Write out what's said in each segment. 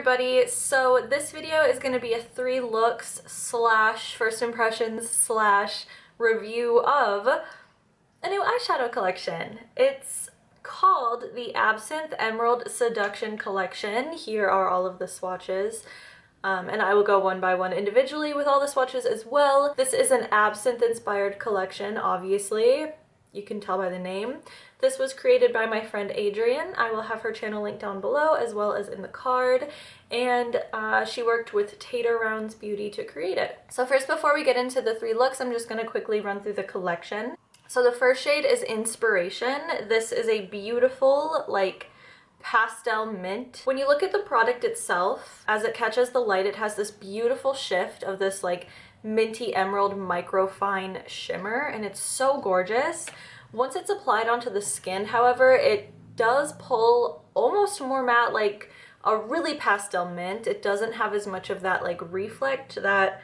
everybody. So this video is going to be a 3 looks slash first impressions slash review of a new eyeshadow collection. It's called the Absinthe Emerald Seduction collection. Here are all of the swatches. And I will go one by one individually with all the swatches as well. This is an Absinthe inspired collection, obviously. You can tell by the name. This was created by my friend Adrienne. I will have her channel linked down below as well as in the card. And she worked with TaterRounds Beauty to create it. So first, before we get into the 3 looks, I'm just going to quickly run through the collection. So the first shade is Inspiration. This is a beautiful, like, pastel mint. When you look at the product itself, as it catches the light, it has this beautiful shift of this like minty emerald microfine shimmer, and it's so gorgeous. Once it's applied onto the skin, however, it does pull almost more matte, like a really pastel mint. It doesn't have as much of that like reflect that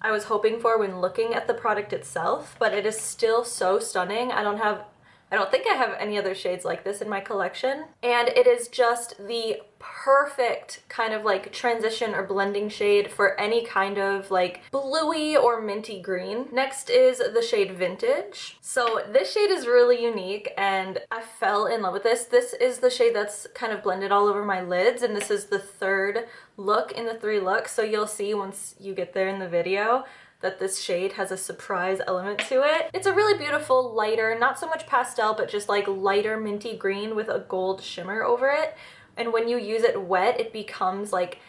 I was hoping for when looking at the product itself, but it is still so stunning. I don't think I have any other shades like this in my collection, and it is just the perfect kind of like transition or blending shade for any kind of like bluey or minty green. Next is the shade Vintage. So this shade is really unique and I fell in love with this. This is the shade that's kind of blended all over my lids, and this is the 3rd look in the 3 looks, so you'll see once you get there in the video that this shade has a surprise element to it. It's a really beautiful, lighter, not so much pastel, but just like lighter minty green with a gold shimmer over it. And when you use it wet, it becomes like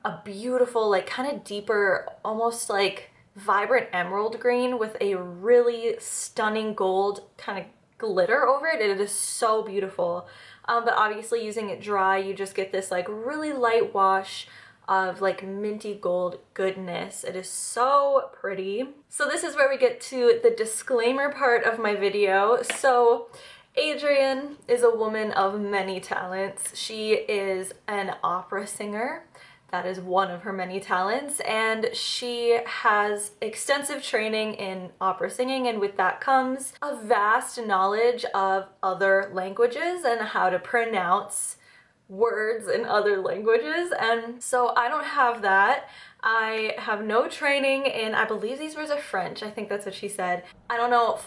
a beautiful, like kind of deeper, almost like vibrant emerald green with a really stunning gold kind of glitter over it. It is so beautiful. But obviously using it dry, you just get this like really light wash of like minty gold goodness. It is so pretty. So this is where we get to the disclaimer part of my video. So Adrienne is a woman of many talents. She is an opera singer. That is one of her many talents, and she has extensive training in opera singing, and with that comes a vast knowledge of other languages and how to pronounce words in other languages. And so I don't have that. I have no training in, I believe these words are French. I think that's what she said. I don't know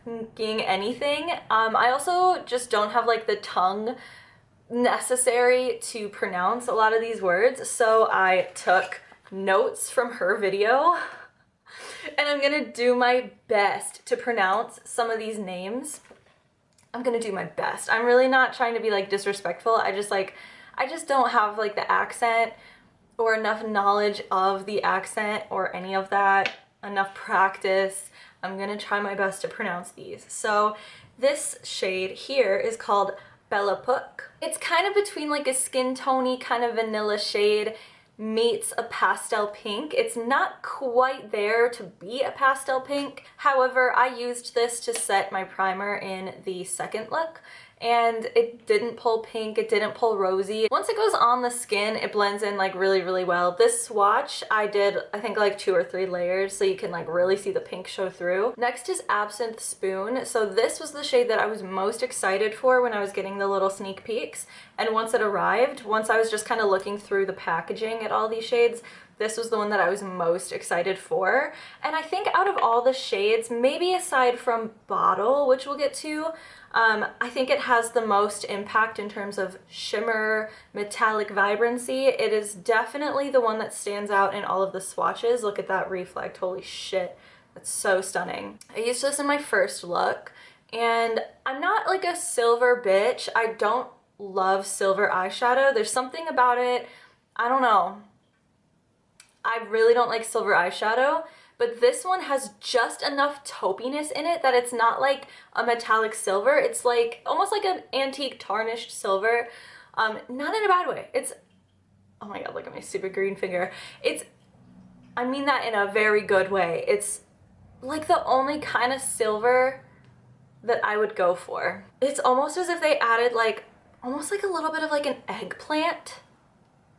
fucking anything. I also just don't have like the tongue necessary to pronounce a lot of these words, so I took notes from her video and I'm gonna do my best to pronounce some of these names. I'm gonna do my best. I'm really not trying to be like disrespectful. I just don't have like the accent or enough knowledge of the accent or any of that, enough practice. I'm gonna try my best to pronounce these. So this shade here is called Bella Puck. It's kind of between like a skin tony kind of vanilla shade meets a pastel pink. It's not quite there to be a pastel pink. However, I used this to set my primer in the 2nd look, and it didn't pull pink, it didn't pull rosy. Once it goes on the skin, it blends in like really well. This swatch, I did I think like 2 or 3 layers so you can like really see the pink show through. Next is Absinthe Spoon. So this was the shade that I was most excited for when I was getting the little sneak peeks, and once it arrived, once I was just kind of looking through the packaging at all these shades, this was the one that I was most excited for. And I think out of all the shades, maybe aside from Bottle, which we'll get to, I think it has the most impact in terms of shimmer, metallic vibrancy. It is definitely the one that stands out in all of the swatches. Look at that reflect, holy shit, that's so stunning. I used this in my 1st look, and I'm not like a silver bitch. I don't love silver eyeshadow. There's something about it, I don't know. I really don't like silver eyeshadow, but this one has just enough taupiness in it that it's not like a metallic silver. It's like almost like an antique tarnished silver. Not in a bad way. It's, oh my god, look at my super green finger. I mean that in a very good way. It's like the only kind of silver that I would go for. It's almost as if they added like, almost like a little bit of like an eggplant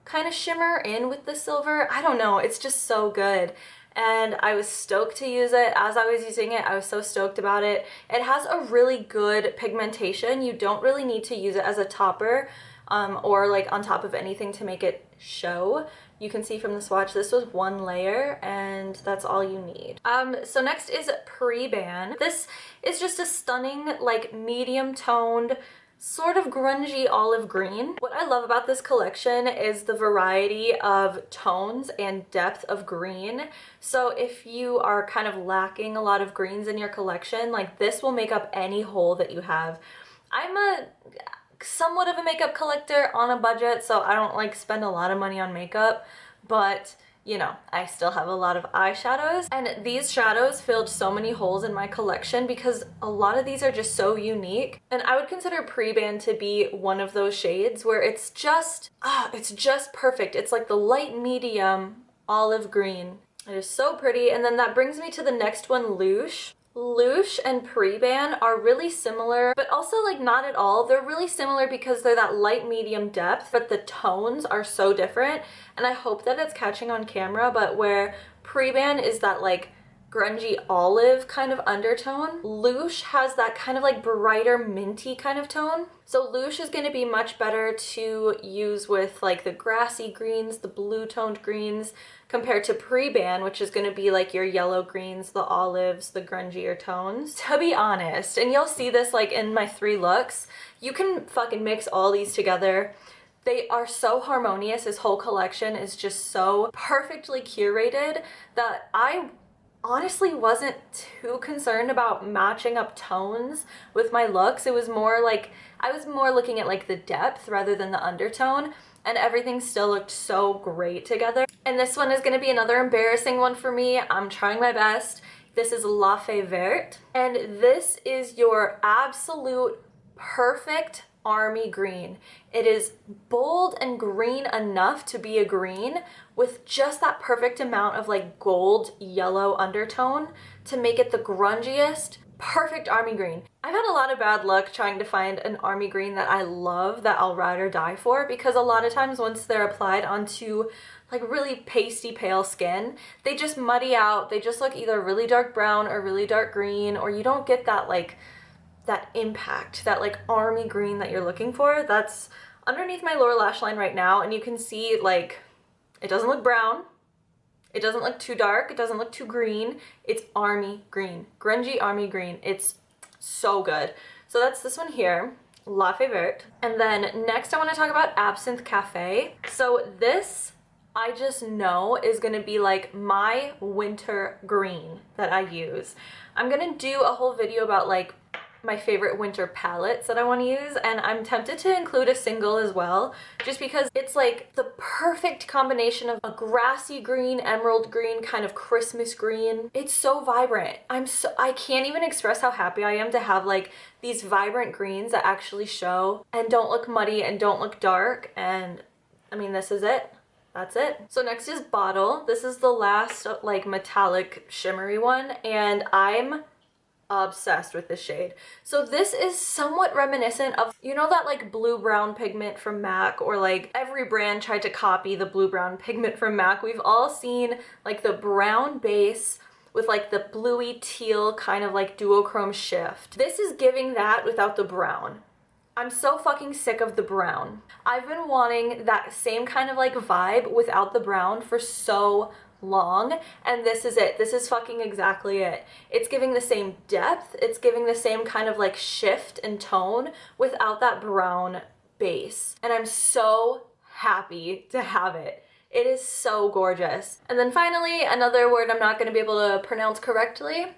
kind of shimmer in with the silver. I don't know, it's just so good. And I was stoked to use it. As I was using it, I was so stoked about it. It has a really good pigmentation. You don't really need to use it as a topper. or like on top of anything to make it show. You can see from the swatch, this was one layer and that's all you need. So next is Pre-Ban. This is just a stunning, like medium toned, sort of grungy olive green. What I love about this collection is the variety of tones and depth of green. So if you are kind of lacking a lot of greens in your collection, like this will make up any hole that you have. I'm somewhat of a makeup collector on a budget, so I don't like spend a lot of money on makeup, but you know, I still have a lot of eyeshadows, and these shadows filled so many holes in my collection because a lot of these are just so unique. And I would consider Pre-Ban to be one of those shades where it's just perfect. It's like the light medium olive green. It is so pretty. And then that brings me to the next one, Louche. Louche and Pre-Ban are really similar, but also like not at all. They're really similar because they're that light medium depth, but the tones are so different. And I hope that it's catching on camera, but where Pre-Ban is that like grungy olive kind of undertone, Louche has that kind of like brighter minty kind of tone. So Louche is going to be much better to use with like the grassy greens, the blue toned greens, compared to Pre-Ban, which is going to be like your yellow greens, the olives, the grungier tones. To be honest, and you'll see this like in my 3 looks, you can fucking mix all these together. They are so harmonious. This whole collection is just so perfectly curated that I honestly wasn't too concerned about matching up tones with my looks. It was more like, I was more looking at like the depth rather than the undertone, and everything still looked so great together. And this one is going to be another embarrassing one for me. I'm trying my best. This is LaVey Vert, and this is your absolute perfect army green. It is bold and green enough to be a green with just that perfect amount of like gold yellow undertone to make it the grungiest, perfect army green. I've had a lot of bad luck trying to find an army green that I love, that I'll ride or die for, because a lot of times once they're applied onto like really pasty pale skin, they just muddy out. They just look either really dark brown or really dark green, or you don't get that like that impact, that like army green that you're looking for. That's underneath my lower lash line right now, and you can see like it doesn't look brown, it doesn't look too dark, it doesn't look too green. It's army green, grungy army green. It's so good. So that's this one here, LaVey Vert. And then next I want to talk about Absinthe Cafe. So this I just know is gonna be like my winter green that I use. I'm gonna do a whole video about like my favorite winter palettes that I want to use, and I'm tempted to include a single as well, just because it's like the perfect combination of a grassy green, emerald green, kind of Christmas green. It's so vibrant. I can't even express how happy I am to have like these vibrant greens that actually show and don't look muddy and don't look dark. And I mean, this is it. That's it. So next is Bottle. This is the last like metallic shimmery one, and I'm obsessed with this shade. So this is somewhat reminiscent of, you know, that like blue brown pigment from MAC, or like every brand tried to copy the blue brown pigment from MAC. We've all seen like the brown base with like the bluey teal kind of like duochrome shift. This is giving that without the brown. I'm so fucking sick of the brown. I've been wanting that same kind of like vibe without the brown for so long, and this is it. This is fucking exactly it. It's giving the same depth, it's giving the same kind of like shift and tone without that brown base, and I'm so happy to have it. It is so gorgeous. And then finally, another word I'm not going to be able to pronounce correctly,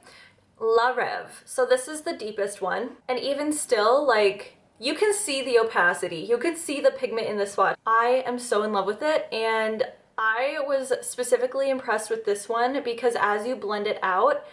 La Rev. So this is the deepest one, and even still, like, you can see the opacity, you can see the pigment in the swatch. I am so in love with it, and I was specifically impressed with this one because as you blend it out,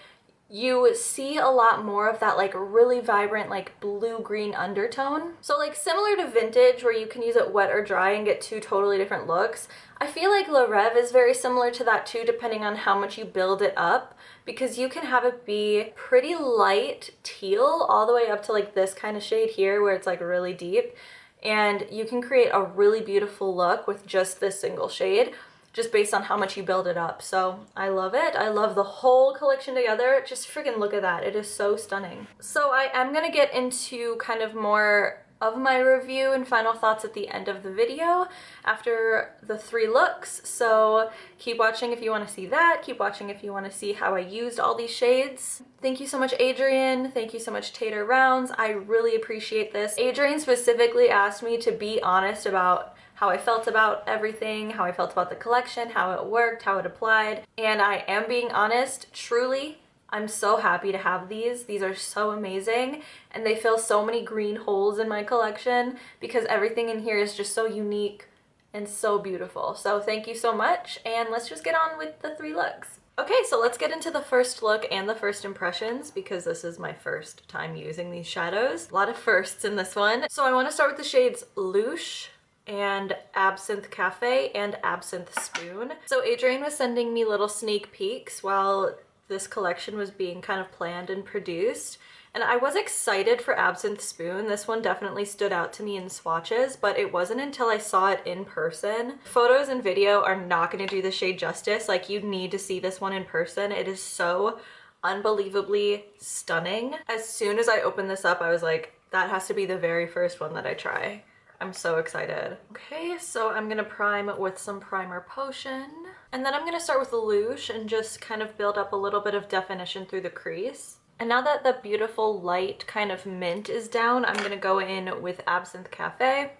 you see a lot more of that like really vibrant like blue-green undertone. So like similar to Vintage, where you can use it wet or dry and get 2 totally different looks, I feel like La Rev is very similar to that too, depending on how much you build it up, because you can have it be pretty light teal all the way up to like this kind of shade here where it's like really deep, and you can create a really beautiful look with just this single shade, just based on how much you build it up. So I love it. I love the whole collection together. Just freaking look at that. It is so stunning. So I am gonna get into kind of more of my review and final thoughts at the end of the video after the 3 looks. So keep watching if you want to see that. Keep watching if you want to see how I used all these shades. Thank you so much, Adrienne. Thank you so much, TaterRounds. I really appreciate this. Adrienne specifically asked me to be honest about how I felt about everything, how I felt about the collection, how it worked, how it applied, and I am being honest. Truly, I'm so happy to have these. These are so amazing, and they fill so many green holes in my collection because everything in here is just so unique and so beautiful. So thank you so much, and let's just get on with the 3 looks. Okay, so let's get into the first look and the first impressions because this is my first time using these shadows. A lot of firsts in this one. So I want to start with the shades Louche and Absinthe Cafe and Absinthe Spoon. So Adrienne was sending me little sneak peeks while this collection was being kind of planned and produced, and I was excited for Absinthe Spoon. This one definitely stood out to me in swatches, but it wasn't until I saw it in person. Photos and video are not going to do the shade justice. Like, you need to see this one in person. It is so unbelievably stunning. As soon as I opened this up, I was like, that has to be the very first one that I try. I'm so excited. Okay, so I'm gonna prime with some primer potion. And then I'm gonna start with the Louche and just kind of build up a little bit of definition through the crease. And now that the beautiful light kind of mint is down, I'm gonna go in with Absinthe Cafe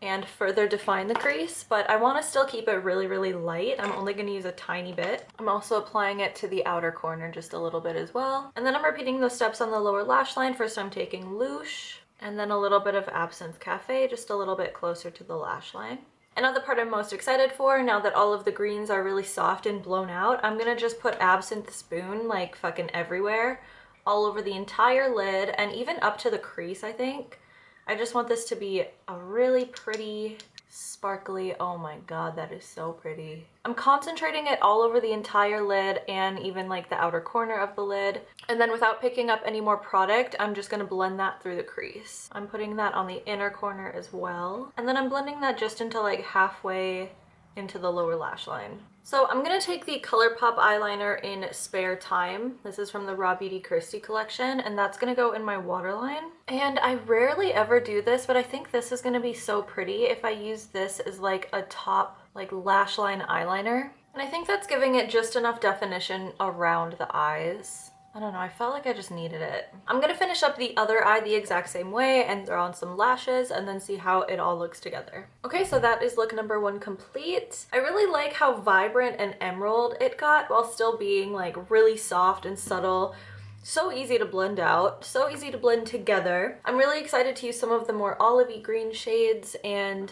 and further define the crease, but I wanna still keep it really, really light. I'm only gonna use a tiny bit. I'm also applying it to the outer corner just a little bit as well. And then I'm repeating those steps on the lower lash line. First I'm taking Louche, and then a little bit of Absinthe Cafe, just a little bit closer to the lash line. And now the part I'm most excited for, now that all of the greens are really soft and blown out, I'm gonna just put Absinthe Spoon like fucking everywhere, all over the entire lid, and even up to the crease, I think. I just want this to be a really pretty, sparkly, oh my god, that is so pretty. I'm concentrating it all over the entire lid and even like the outer corner of the lid. And then without picking up any more product, I'm just gonna blend that through the crease. I'm putting that on the inner corner as well. And then I'm blending that just into like halfway into the lower lash line. So I'm gonna take the ColourPop eyeliner in Spare Time. This is from the Raw Beauty Kirsty collection, and that's gonna go in my waterline. And I rarely ever do this, but I think this is gonna be so pretty if I use this as like a top like lash line eyeliner. And I think that's giving it just enough definition around the eyes. I don't know, I felt like I just needed it. I'm gonna finish up the other eye the exact same way and throw on some lashes and then see how it all looks together. Okay, so that is look number 1 complete. I really like how vibrant and emerald it got while still being like really soft and subtle. So easy to blend out, so easy to blend together. I'm really excited to use some of the more olivey green shades and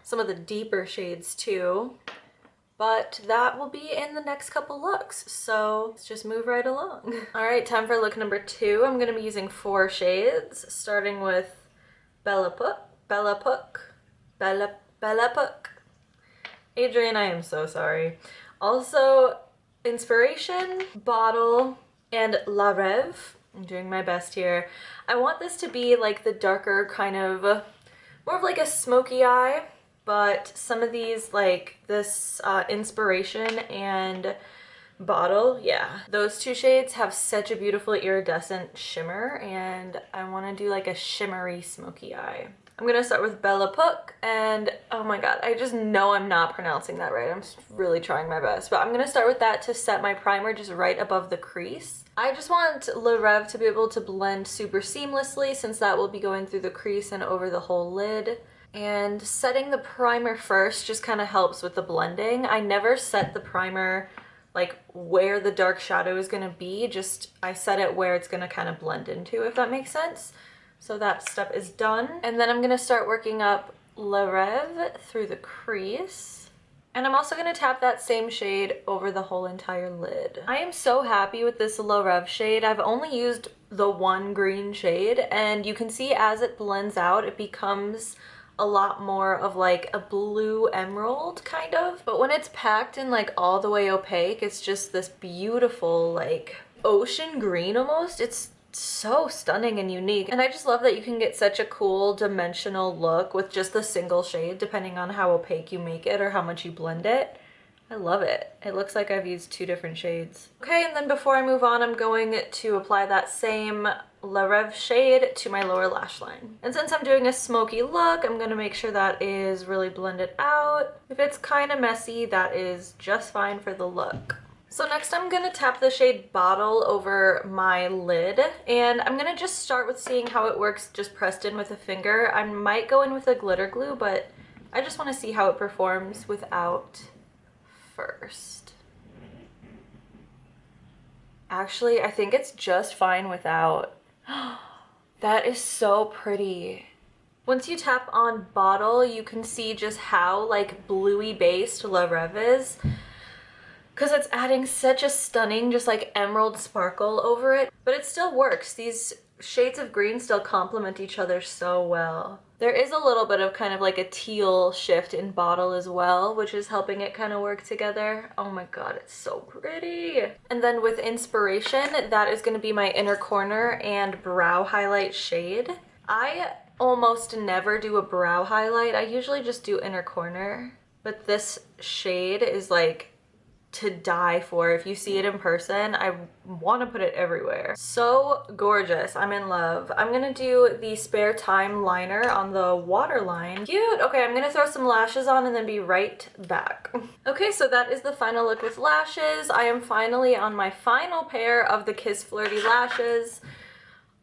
some of the deeper shades too. But that will be in the next couple looks, so let's just move right along. All right, time for look number 2. I'm gonna be using 4 shades, starting with Bella Puck. Adrienne, I am so sorry. Also, Inspiration, Bottle, and La Rêve. I'm doing my best here. I want this to be like the darker kind of, more of like a smoky eye. But some of these, like this Inspiration and Bottle, yeah, those 2 shades have such a beautiful iridescent shimmer, and I want to do like a shimmery smoky eye. I'm gonna start with Bella Puck, and oh my god, I just know I'm not pronouncing that right. I'm really trying my best, but I'm gonna start with that to set my primer just right above the crease. I just want La Rêve to be able to blend super seamlessly since that will be going through the crease and over the whole lid. And setting the primer first just kind of helps with the blending. I never set the primer like where the dark shadow is gonna be, just I set it where it's gonna kind of blend into, if that makes sense. So that step is done. And then I'm gonna start working up La Rêve through the crease. And I'm also gonna tap that same shade over the whole entire lid. I am so happy with this La Rêve shade. I've only used the 1 green shade, and you can see as it blends out, it becomes a lot more of like a blue emerald kind of, but when it's packed in like all the way opaque, it's just this beautiful like ocean green almost. It's so stunning and unique, and I just love that you can get such a cool dimensional look with just the single shade depending on how opaque you make it or how much you blend it. I love it. It looks like I've used 2 different shades. Okay, and then before I move on, I'm going to apply that same LaVey shade to my lower lash line. And since I'm doing a smoky look, I'm gonna make sure that is really blended out. If it's kind of messy, that is just fine for the look. So next I'm gonna tap the shade Bottle over my lid, and I'm gonna just start with seeing how it works just pressed in with a finger. I might go in with a glitter glue, but I just wanna see how it performs without first. Actually, I think it's just fine without. That is so pretty. Once you tap on Bottle, you can see just how like bluey based LaVey is, because it's adding such a stunning just like emerald sparkle over it, but it still works. These shades of green still complement each other so well. There is a little bit of kind of like a teal shift in Bottle as well, which is helping it kind of work together. Oh my god, it's so pretty. And then with Inspiration, that is going to be my inner corner and brow highlight shade. I almost never do a brow highlight. I usually just do inner corner, but this shade is like to die for. If you see it in person, I want to put it everywhere. So gorgeous. I'm in love. I'm gonna do the Spare Time liner on the waterline. Cute. Okay, I'm gonna throw some lashes on and then be right back. Okay, so that is the final look with lashes. I am finally on my final pair of the Kiss Flirty lashes.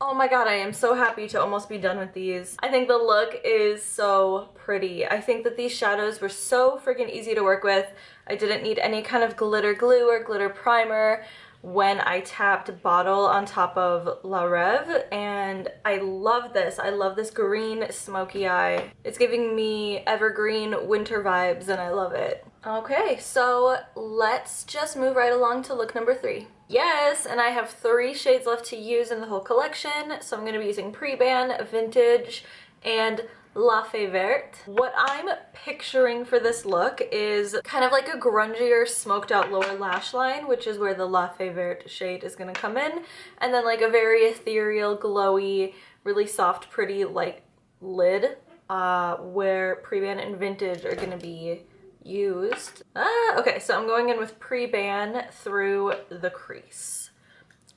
Oh my god, I am so happy to almost be done with these. I think the look is so pretty. I think that these shadows were so freaking easy to work with. I didn't need any kind of glitter glue or glitter primer when I tapped Bottle on top of LaVey, and I love this. I love this green smoky eye. It's giving me evergreen winter vibes and I love it. Okay, so let's just move right along to look number 3. Yes, and I have 3 shades left to use in the whole collection, so I'm going to be using Pre-Ban, Vintage, and LaVey Vert. What I'm picturing for this look is kind of like a grungier smoked out lower lash line, which is where the LaVey Vert shade is going to come in, and then like a very ethereal, glowy, really soft, pretty like lid, where Pre-Ban and Vintage are going to be used. Okay, so I'm going in with Pre-Ban through the crease.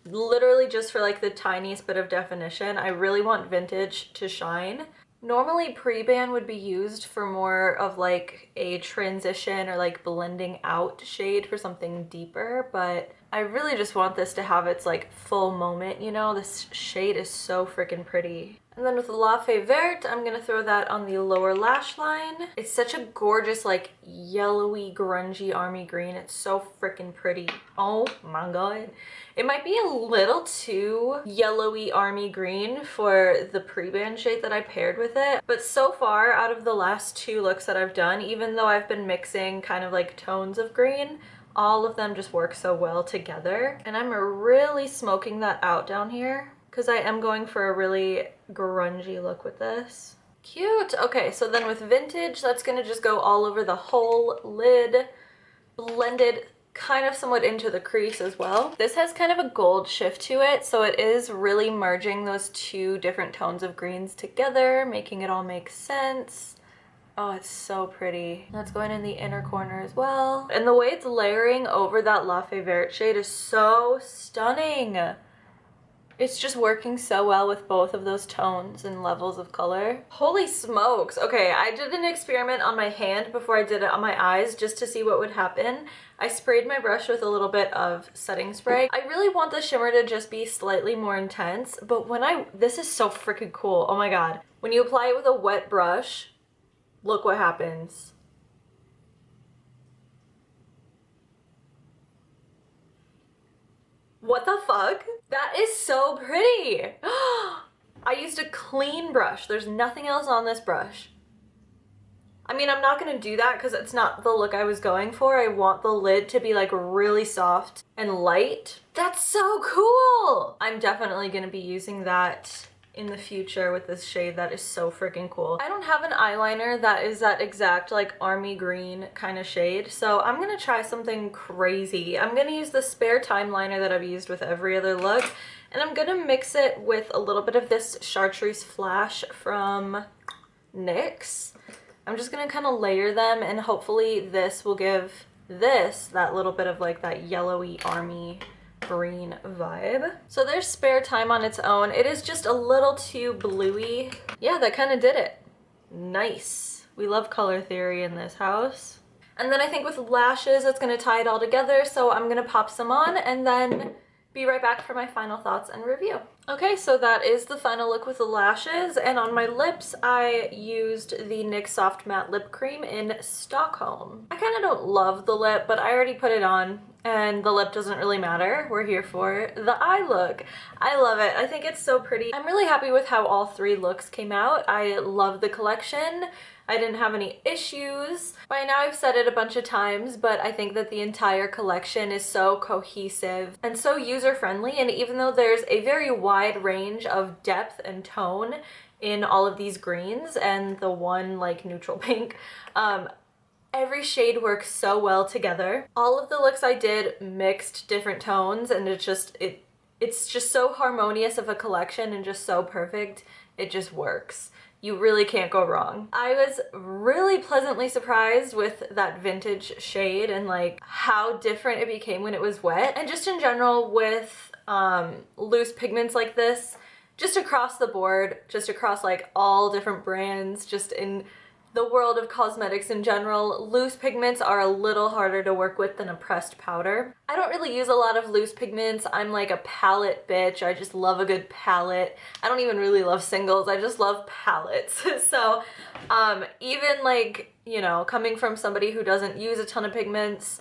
Literally just for like the tiniest bit of definition. I really want Vintage to shine. Normally Pre-Ban would be used for more of like a transition or like blending out shade for something deeper, but I really just want this to have its like full moment, you know? This shade is so freaking pretty. And then with LaVey Vert, I'm gonna throw that on the lower lash line. It's such a gorgeous, like, yellowy, grungy army green. It's so freaking pretty. Oh my god. It might be a little too yellowy army green for the Pre-Ban shade that I paired with it. But so far, out of the last 2 looks that I've done, even though I've been mixing kind of like tones of green, all of them just work so well together. And I'm really smoking that out down here, because I am going for a really grungy look with this. Cute. Okay, so then with Vintage, that's gonna just go all over the whole lid, blended kind of somewhat into the crease as well. This has kind of a gold shift to it, so it is really merging those 2 different tones of greens together, making it all make sense. Oh, it's so pretty. That's going in the inner corner as well. And the way it's layering over that LaVey Vert shade is so stunning. It's just working so well with both of those tones and levels of color. Holy smokes. Okay, I did an experiment on my hand before I did it on my eyes just to see what would happen. I sprayed my brush with a little bit of setting spray. I really want the shimmer to just be slightly more intense, but this is so freaking cool. Oh my god. When you apply it with a wet brush, look what happens. What the fuck? That is so pretty. I used a clean brush. There's nothing else on this brush. I mean, I'm not gonna do that because it's not the look I was going for. I want the lid to be like really soft and light. That's so cool. I'm definitely gonna be using that in the future with this shade. That is so freaking cool. I don't have an eyeliner that is that exact like army green kind of shade, so I'm gonna try something crazy. I'm gonna use the Spare Time liner that I've used with every other look, and I'm gonna mix it with a little bit of this Chartreuse Flash from NYX. I'm just gonna kind of layer them, and hopefully this will give this that little bit of like that yellowy army green vibe. So there's Spare Time on its own. It is just a little too bluey. Yeah, that kind of did it. Nice. We love color theory in this house. And then I think with lashes, it's gonna tie it all together. So I'm gonna pop some on and then be right back for my final thoughts and review. Okay, so that is the final look with the lashes, and on my lips, I used the NYX Soft Matte Lip Cream in Stockholm. I kind of don't love the lip, but I already put it on, and the lip doesn't really matter. We're here for the eye look. I love it. I think it's so pretty. I'm really happy with how all three looks came out. I love the collection. I didn't have any issues. By now I've said it a bunch of times, but I think that the entire collection is so cohesive and so user-friendly, and even though there's a very wide range of depth and tone in all of these greens and the one like neutral pink, every shade works so well together. All of the looks I did mixed different tones, and it's just so harmonious of a collection and just so perfect. It just works. You really can't go wrong. I was really pleasantly surprised with that vintage shade and like how different it became when it was wet. And just in general with loose pigments like this, just across the board, just across like all different brands, just in the world of cosmetics in general, loose pigments are a little harder to work with than a pressed powder. I don't really use a lot of loose pigments. I'm like a palette bitch. I just love a good palette. I don't even really love singles. I just love palettes. So even like, you know, coming from somebody who doesn't use a ton of pigments,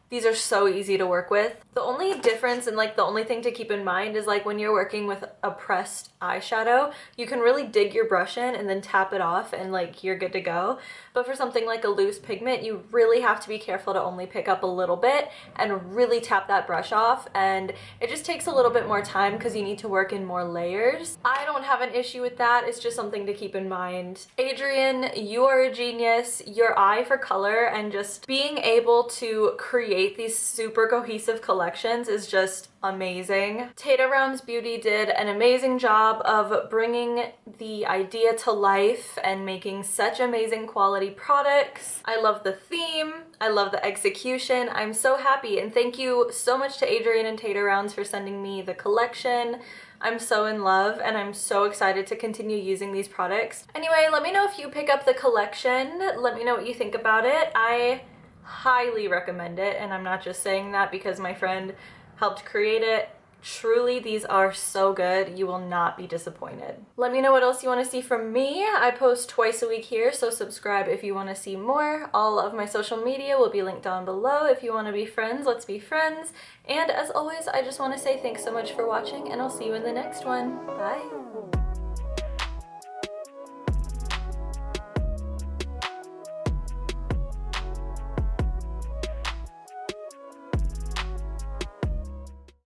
these are so easy to work with. The only difference and like the only thing to keep in mind is like when you're working with a pressed eyeshadow, you can really dig your brush in and then tap it off and like you're good to go. But for something like a loose pigment, you really have to be careful to only pick up a little bit and really tap that brush off, and it just takes a little bit more time because you need to work in more layers. I don't have an issue with that. It's just something to keep in mind. Adrienne, you are a genius. Your eye for color and just being able to create these super cohesive collections is just amazing. TaterRounds Beauty did an amazing job of bringing the idea to life and making such amazing quality products. I love the theme. I love the execution. I'm so happy, and thank you so much to Adrienne and TaterRounds for sending me the collection. I'm so in love and I'm so excited to continue using these products. Anyway, let me know if you pick up the collection. Let me know what you think about it. I highly recommend it, and I'm not just saying that because my friend helped create it. Truly, these are so good. You will not be disappointed. Let me know what else you want to see from me. I post twice a week here, so subscribe if you want to see more. All of my social media will be linked down below. If you want to be friends, let's be friends. And as always, I just want to say thanks so much for watching, and I'll see you in the next one. Bye.